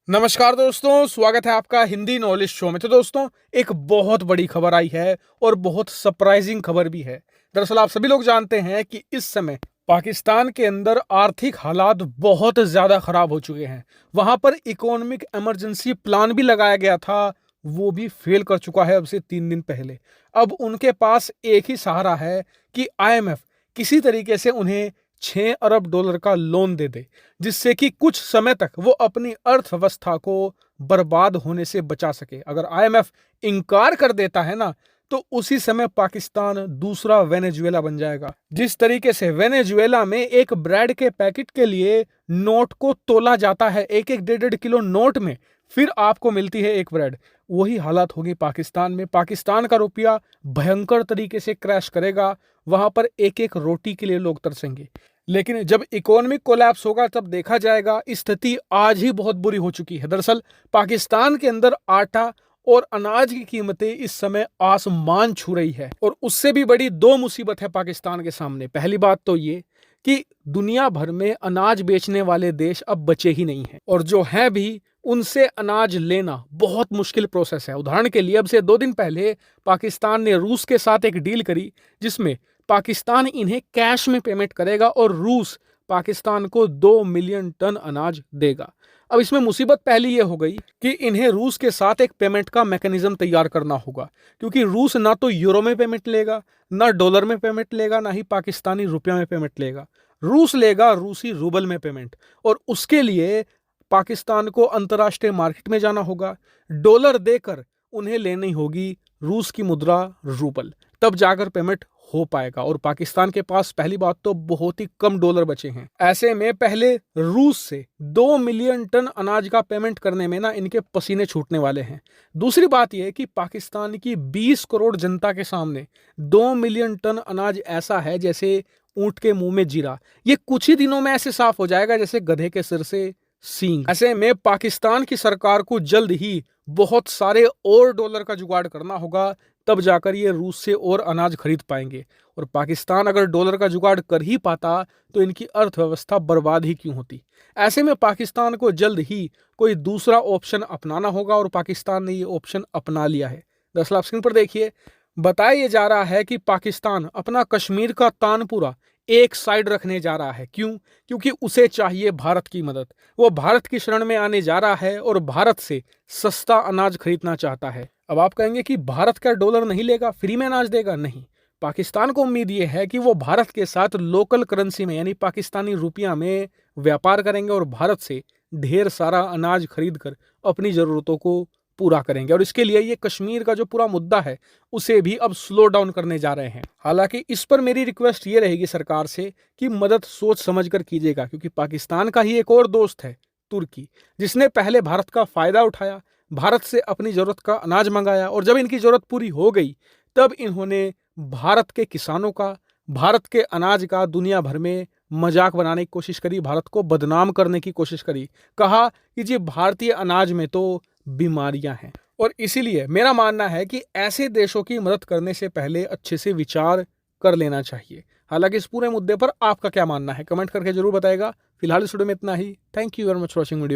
नमस्कार दोस्तों, स्वागत है आपका हिंदी नॉलेज शो में। तो दोस्तों, एक बहुत बड़ी खबर आई है और बहुत सरप्राइजिंग खबर भी है। दरअसल आप सभी लोग जानते हैं कि इस समय पाकिस्तान के अंदर आर्थिक हालात बहुत ज़्यादा खराब हो चुके हैं। वहां पर इकोनॉमिक इमरजेंसी प्लान भी लगाया गया था, वो भी फेल कर चुका है अब से 3 दिन पहले। अब उनके पास एक ही सहारा है कि आईएमएफ किसी तरीके से उन्हें $6 अरब का लोन दे दे, जिससे कि कुछ समय तक वो अपनी अर्थव्यवस्था को बर्बाद होने से बचा सके। अगर आईएमएफ इनकार कर देता है ना, तो उसी समय पाकिस्तान दूसरा वेनेजुएला बन जाएगा। जिस तरीके से वेनेजुएला में एक ब्रेड के पैकेट के लिए नोट को तोला जाता है, एक एक 1.5 किलो नोट में फिर आपको मिलती है एक ब्रेड, वही हालात होगी पाकिस्तान में। पाकिस्तान का रुपया भयंकर तरीके से क्रैश करेगा, वहां पर एक एक रोटी के लिए लोग तरसेंगे। लेकिन जब इकोनॉमिक कोलैप्स होगा तब देखा जाएगा। स्थिति आज ही बहुत बुरी हो चुकी है। दरअसल पाकिस्तान के अंदर आटा और अनाज की कीमतें इस समय आसमान छू रही है, और उससे भी बड़ी दो मुसीबत है पाकिस्तान के सामने। पहली बात तो ये कि दुनिया भर में अनाज बेचने वाले देश अब बचे ही नहीं हैं, और जो है भी उनसे अनाज लेना बहुत मुश्किल प्रोसेस है। उदाहरण के लिए अब से 2 दिन पहले पाकिस्तान ने रूस के साथ एक डील करी, जिसमें पाकिस्तान इन्हें कैश में पेमेंट करेगा और रूस पाकिस्तान को 2 मिलियन टन अनाज देगा। अब इसमें मुसीबत पहली ये हो गई कि इन्हें रूस के साथ एक पेमेंट का मैकेनिज्म तैयार करना होगा, क्योंकि रूस ना तो यूरो में पेमेंट लेगा, ना डॉलर में पेमेंट लेगा, ना ही पाकिस्तानी रुपया में पेमेंट लेगा। रूस लेगा रूसी रूबल में पेमेंट, और उसके लिए पाकिस्तान को अंतर्राष्ट्रीय मार्केट में जाना होगा। डॉलर देकर उन्हें लेनी होगी रूस की मुद्रा रूबल, तब जाकर पेमेंट हो पाएगा। और पाकिस्तान के पास पहली बात तो बहुत ही कम डॉलर बचे हैं। ऐसे में पहले रूस से 2 मिलियन टन अनाज का पेमेंट करने में ना इनके पसीने छूटने वाले हैं। दूसरी बात यह कि पाकिस्तान की 20 करोड़ जनता के सामने 2 मिलियन टन अनाज ऐसा है जैसे ऊंट के मुंह में जीरा। ये कुछ ही दिनों में ऐसे साफ हो जाएगा जैसे गधे के सिर से सींग। ऐसे में पाकिस्तान की सरकार को जल्द ही बहुत सारे और डॉलर का जुगाड़ करना होगा, तब जाकर ये रूस से और अनाज खरीद पाएंगे। और पाकिस्तान अगर डॉलर का जुगाड़ कर ही पाता तो इनकी अर्थव्यवस्था बर्बाद ही क्यों होती। ऐसे में पाकिस्तान को जल्द ही कोई दूसरा ऑप्शन अपनाना होगा, और पाकिस्तान ने ये ऑप्शन अपना लिया है। दरअसल आप स्क्रीन पर देखिए, बताया जा रहा है कि पाकिस्तान अपना कश्मीर का तानपुरा एक साइड रखने जा रहा है। क्यों? क्योंकि उसे चाहिए भारत की मदद। वो भारत की शरण में आने जा रहा है और भारत से सस्ता अनाज खरीदना चाहता है। अब आप कहेंगे कि भारत का डॉलर नहीं लेगा, फ्री में अनाज देगा? नहीं, पाकिस्तान को उम्मीद ये है कि वो भारत के साथ लोकल करेंसी में यानी पाकिस्तानी रुपया में व्यापार करेंगे और भारत से ढेर सारा अनाज खरीद कर अपनी जरूरतों को पूरा करेंगे। और इसके लिए ये कश्मीर का जो पूरा मुद्दा है उसे भी अब स्लो डाउन करने जा रहे हैं। हालांकि इस पर मेरी रिक्वेस्ट ये रहेगी सरकार से कि मदद सोच समझ कर कीजिएगा, क्योंकि पाकिस्तान का ही एक और दोस्त है तुर्की, जिसने पहले भारत का फायदा उठाया, भारत से अपनी जरूरत का अनाज मंगाया, और जब इनकी जरूरत पूरी हो गई तब इन्होंने भारत के किसानों का, भारत के अनाज का दुनिया भर में मजाक बनाने की कोशिश करी, भारत को बदनाम करने की कोशिश करी। कहा कि जी भारतीय अनाज में तो बीमारियां हैं। और इसीलिए मेरा मानना है कि ऐसे देशों की मदद करने से पहले अच्छे से विचार कर लेना चाहिए। हालांकि इस पूरे मुद्दे पर आपका क्या मानना है कमेंट करके जरूर बताएगा। फिलहाल इस वीडियो में इतना ही। Thank you very much for watching video.